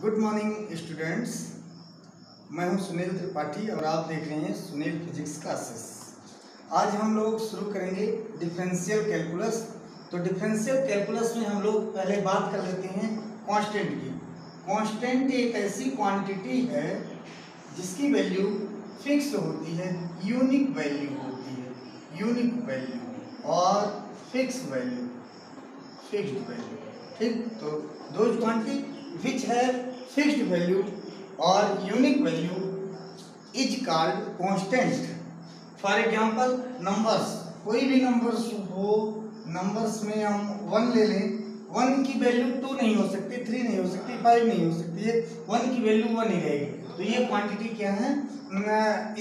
Good morning students. मैं हूं सुनील त्रिपाठी और आप देख रहे हैं सुनील फिजिक्स क्लासेस। आज हम लोग शुरू करेंगे डिफरेंशियल कैलकुलस। तो डिफरेंशियल कैलकुलस में हम लोग पहले बात कर लेते हैं कांस्टेंट की। कांस्टेंट एक ऐसी क्वांटिटी है जिसकी वैल्यू फिक्स होती है, यूनिक वैल्यू होती है, यूनिक वैल्यू और फिक्स वैल्यू, फिक्स्ड वैल्यू। ठीक, तो दो quantity which have fixed value or unique value is called constant. For example, numbers, कोई भी नंबर्स हो, नंबर्स में हम 1 ले लें, 1 की वैल्यू 2 नहीं हो सकती, 3 नहीं हो सकती, 5 नहीं हो सकती है, 1 की वैल्यू 1 ही रहेगी। तो ये क्वांटिटी क्या है,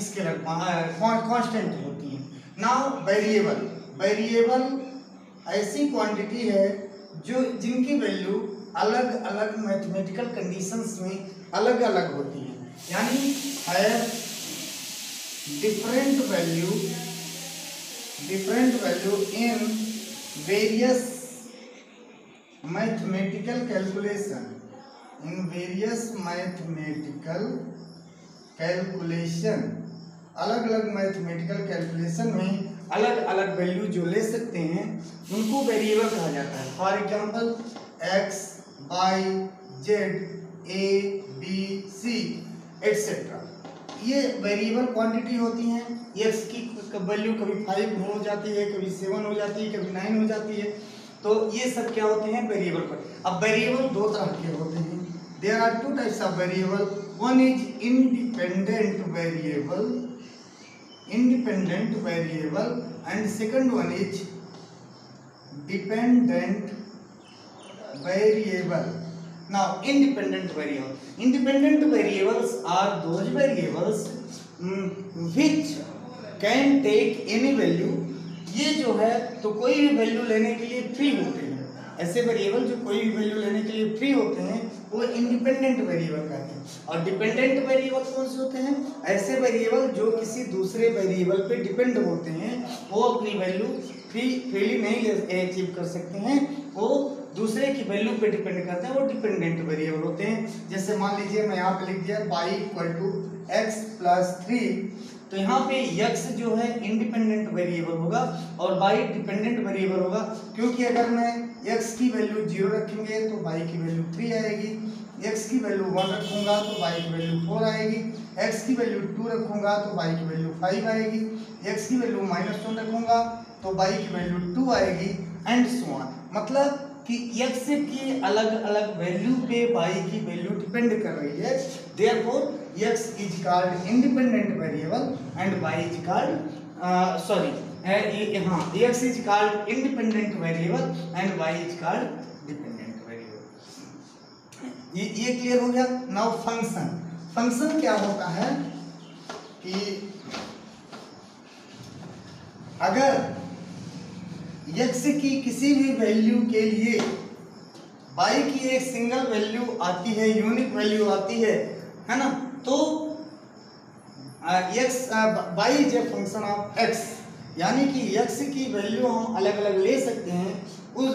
स्केलर कांस्टेंट होती है। नाउ वेरिएबल, वेरिएबल ऐसी क्वांटिटी है जो जिनकी वैल्यू अलग अलग मैथमेटिकल कंडीशंस में अलग अलग होती है, यानी है different value in various mathematical calculation, in various mathematical calculation, अलग अलग मैथमेटिकल कैलकुलेशन में अलग अलग वैल्यू जो ले सकते हैं उनको वेरिएबल कहा जाता है। For example x, y, z, a, b, c etcetera, ये वेरिएबल क्वांटिटी होती हैं। x की वैल्यू कभी 5 हो जाती है, कभी 7 हो जाती है, कभी 9 हो जाती है। तो ये सब क्या होते हैं, वेरिएबल। अब वेरिएबल दो तरह के होते हैं। There are two types of variable. One is independent variable and second one is dependent variable. Now independent variables are those variables which can take any value. ये जो है तो कोई भी वैल्यू लेने के लिए फ्री होते हैं। ऐसे वेरिएबल जो कोई भी वैल्यू लेने के लिए फ्री होते हैं वो इंडिपेंडेंट वेरिएबल कहते हैं। और डिपेंडेंट वेरिएबल कौन से होते हैं, ऐसे वेरिएबल जो किसी दूसरे वेरिएबल पे डिपेंड होते हैं, वो अपनी वैल्यू फ्रीली नहीं अचीव कर सकते हैं, वो दूसरे की वैल्यू पे डिपेंड करते हैं, वो डिपेंडेंट वेरिएबल होते हैं। जैसे मान लीजिए मैं यहाँ पे लिख दिया y = x + 3, तो यहाँ पे x जो है इंडिपेंडेंट वेरिएबल होगा और y डिपेंडेंट वेरिएबल होगा, क्योंकि अगर मैं x की वैल्यू 0 रखेंगे तो y की वैल्यू 3 आएगी, x की वैल्यू 1 रखूंगा तो y की वैल्यू 4 आएगी, x की वैल्यू 2 रखूंगा तो y की वैल्यू 5 आएगी, x की वैल्यू -1 रखूंगा तो y की वैल्यू 2 आएगी एंड सो ऑन। मतलब कि x की अलग अलग वैल्यू पे y की वैल्यू डिपेंड कर रही है। Therefore x is called independent variable and y is called x is called independent variable and y is called dependent variable. ये क्लियर हो गया। नाउ फंक्शन क्या होता है कि अगर x की किसी भी वैल्यू के लिए y की एक सिंगल वैल्यू आती है, यूनिक वैल्यू आती है ना, तो y is a function of x, यानी कि x की वैल्यू हम अलग अलग ले सकते हैं,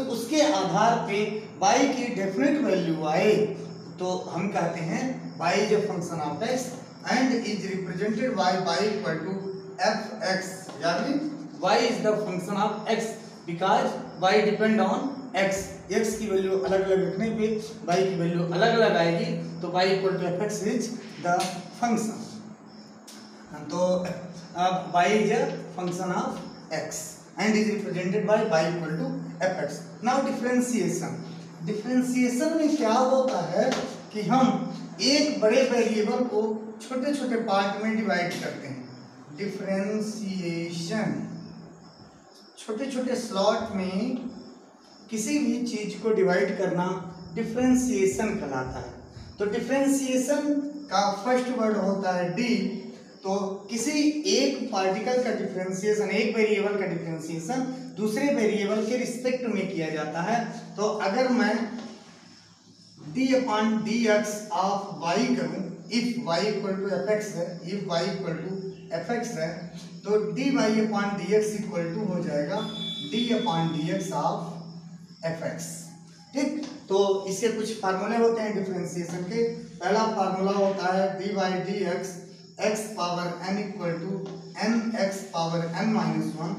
उसके आधार पे y की डेफिनेट वैल्यू आए तो हम कहते हैं y is a function of x and is represented by y = fx, यानी y is the function of x because y depend on x। x की वैल्यू अलग अलग रखने पे y की वैल्यू अलग अलग आएगी, तो y = fx is the function. तो अब y is a function of x and is represented by y = fx। Now differentiation में क्या होता है कि हम एक बड़े वेरिएबल को छोटे छोटे पार्ट में डिवाइड करते हैं। डिफरेंशिएशन छोटे छोटे स्लॉट में किसी भी चीज को डिवाइड करना डिफरेंशिएशन कहलाता है। तो डिफरेंशिएशन का फर्स्ट वर्ड होता है डी। तो किसी एक पार्टिकल का डिफरेंशिएशन, एक वेरिएबल का डिफरेंशिएशन दूसरे वेरिएबल के रिस्पेक्ट में किया जाता है। तो अगर मैं d/dx ऑफ y करूं, इफ y = fx है, इफ y = fx है, तो dy/dx इक्वल टू हो जाएगा d/dx ऑफ fx। ठीक, तो इसके कुछ फार्मूले होते हैं डिफरेंशिएशन के। पहला फार्मूला होता है D by D x x power n equal to N x power n minus one.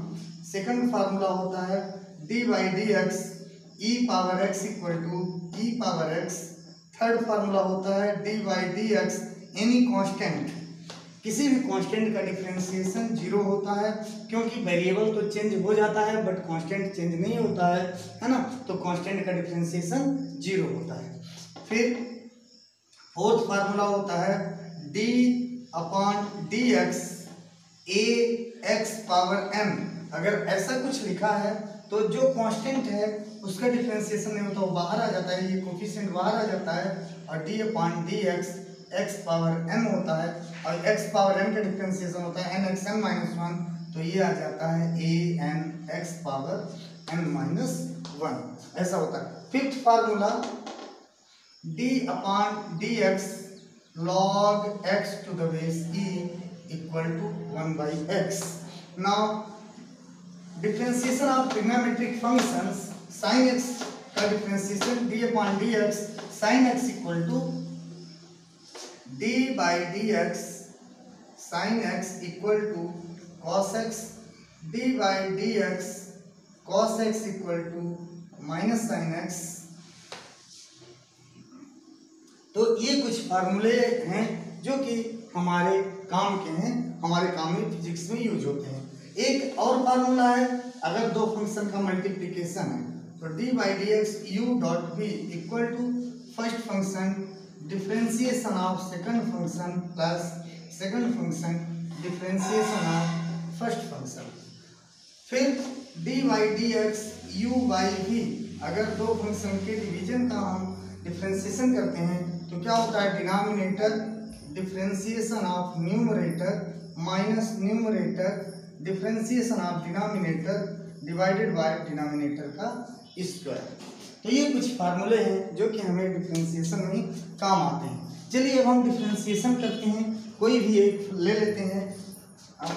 Second formula होता है D by D X E power X equal to E power X. Third formula होता है D by D X any constant, किसी भी constant का differentiation zero होता है, क्योंकि वेरिएबल तो चेंज हो जाता है बट कांस्टेंट चेंज नहीं होता है ना, तो कांस्टेंट का डिफरेंशिएशन जीरो होता है। फिर फोर्थ फार्मूला होता है डी अपॉन डी एक्स ए एक्स पावर एन। अगर ऐसा कुछ लिखा है तो जो कांस्टेंट है उसका डिफरेंशिएशन नहीं होता, वो बाहर आ जाता है, ये कोफिशिएंट बाहर आ जाता है, और d upon D x x power n होता है, और एक्स पावर एन का डिफरेंशिएशन होता है n x n minus one, तो ये आ जाता है a n x power n minus one, ऐसा होता है। Fifth formula d upon D x log x to the base e equal to 1 by x. Now differentiation of trigonometric functions sin x का differentiation d upon dx sin x equal to d by dx sin x equal to cos x, d by dx cos x equal to minus sin x। तो ये कुछ फार्मूले हैं जो कि हमारे काम के हैं, हमारे काम में फिजिक्स में यूज होते हैं। एक और फार्मूला है, अगर दो फंक्शन का मल्टीप्लिकेशन है तो d by D x u dot v equal to first function differentiation of second function plus second function differentiation of first function. फिर d by D x u by v, अगर दो function के division का हम differentiation करते हैं तो क्या होता है, denominator differentiation of numerator minus numerator differentiation of denominator divided by denominator का स्क्वायर। तो ये कुछ फार्मूले हैं जो कि हमें डिफरेंशिएशन में काम आते हैं। चलिए अब हम डिफरेंशिएशन करते हैं, कोई भी एक ले लेते हैं।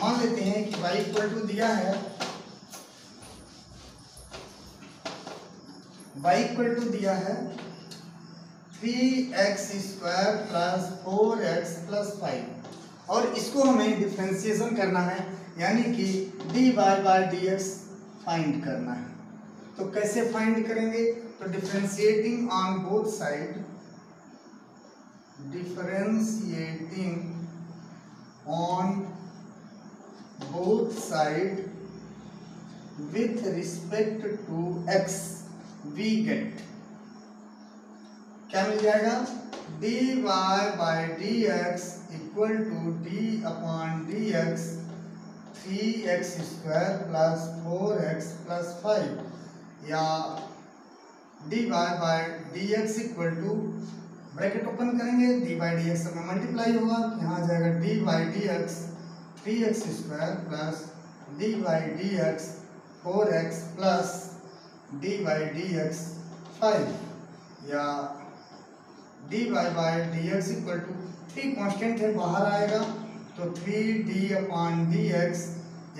मान लेते हैं कि y इक्वल टू दिया है, y इक्वल टू दिया है 3x square plus 4x plus 5, और इसको हमें डिफरेंशिएशन करना है, यानी कि D Y by D X find करना है। तो कैसे फाइंड करेंगे, तो differentiating on both side, differentiating on both side with respect to x we get, क्या मिल जाएगा, D Y by D x equal to D upon D X 3x square plus 4x plus 5, या D Y by D x equal to, bracket open करेंगे, D by D X में multiply होगा, यहाँ आ जाएगा D by D X 3x square plus D by D X 4x plus D by D X 5, या D Y by D x equal to 3 constant है, बाहर आएगा तो 3d upon D x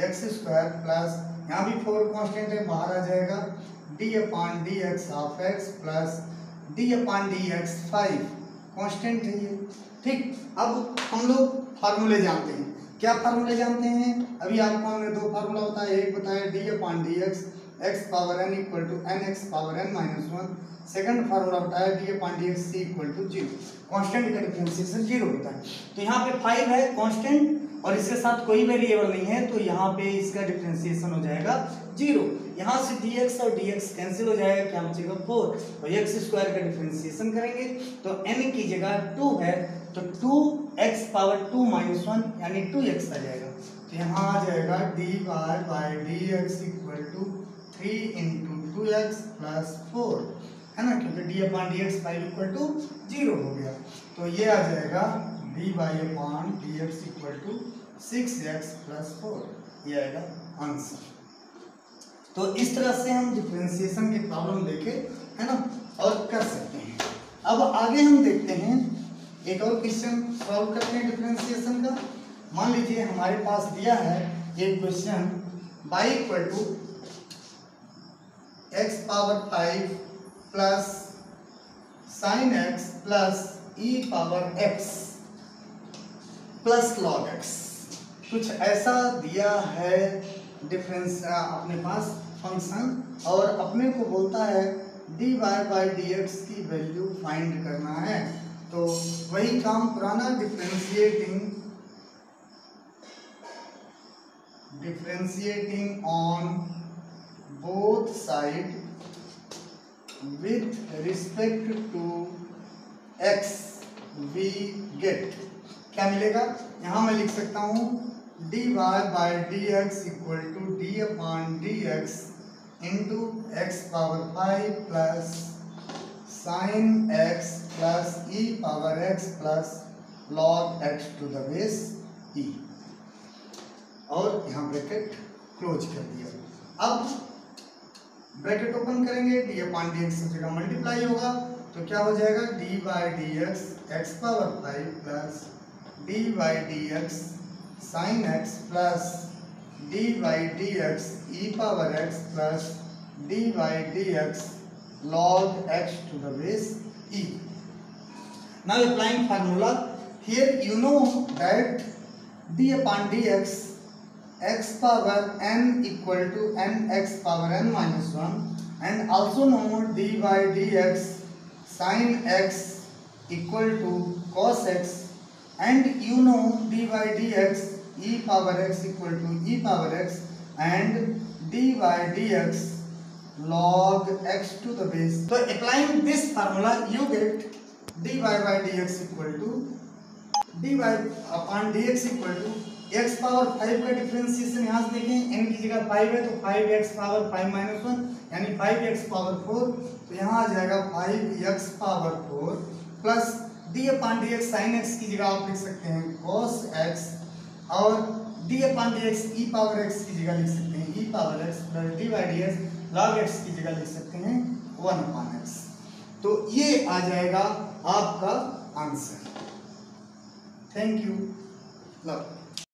X square plus यहाँ भी 4 constant है, बाहर आ जाएगा d upon D X half X plus d upon D X 5 constant है ये। ठीक, अब हम लोग फार्मूले जानते हैं। क्या फार्मूले जानते हैं, अभी आपको हमने दो फार्मूला होता है, एक बताया d upon D x x power n equal to N x power n minus one, second formula बताया d upon D x c equal to zero, constant का डिफरेंशिएशन जीरो होता है। तो यहाँ पे 5 है कांस्टेंट और इसके साथ कोई वेरिएबल नहीं है, तो यहाँ पे इसका डिफरेंशिएशन हो जाएगा जीरो। यहाँ से dx और dx कैंसिल हो जाएगा, क्या बचेगा 4, और x स्क्वायर का डिफरेंशिएशन करेंगे तो n की जगह 2 है तो 2x पावर 2 माइनस 1 यानी 2x आ जाएगा। तो यहाँ आ जाएगा dy by dx equal to 3 into 2x plus 4, है ना, क्योंकि d upon D X 5 equal to 0 हो गया, तो ये आ जाएगा d by upon D x equal to 6x plus 4, ये आएगा आंसर। तो इस तरह से हम डिफरेंशिएशन की प्रॉब्लम देखे, है ना, और कर सकते हैं। अब आगे हम देखते हैं, एक और क्वेश्चन सॉल्व करते हैं डिफरेंशिएशन का। मान लीजिए हमारे पास दिया है एक question y equal to x power 5 plus sine x plus E power x plus log X. कुछ ऐसा दिया है डिफरेंस अपने पास फंक्शन, और अपने को बोलता है dy बाई डी एक्स की वैल्यू फाइंड करना है। तो वही काम पुराना differentiating on both side with respect to x we get. क्या मिलेगा? यहां मैं लिख सकता हूं dy by D x equal to D upon D x into x power 5 plus sine x plus E power x plus log x to the base e, और यहाँ bracket close कर दिया। अब ब्रैकेट ओपन करेंगे, D upon D x की जगह multiply होगा, तो क्या हो जाएगा D by D x x power 5 plus D by D x sine x plus D by D X E power x plus D by D x log x to the base e. Now applying formula, here you know that d upon dx x power n equal to n x power n minus 1, and also know d by dx sin x equal to cos x, and you know d by dx e power x equal to e power x, and d by dx log x to the base. So applying this formula you get dy by dx equal to dy upon dx equal to x power 5 का differentiation यहाँ से देखें, n की जगह 5 है तो 5x power 5 minus 1 यानी 5x power 4, तो यहाँ आ जाएगा 5x power 4 plus d upon dx sin x की जगह आप लिख सकते हैं cos x, और d upon dx e power x की जगह लिख सकते हैं e power x plus d by dx log x की जगह लिख सकते हैं 1 अपॉन x। तो ये आ जाएगा आपका आंसर। Thank you. लव।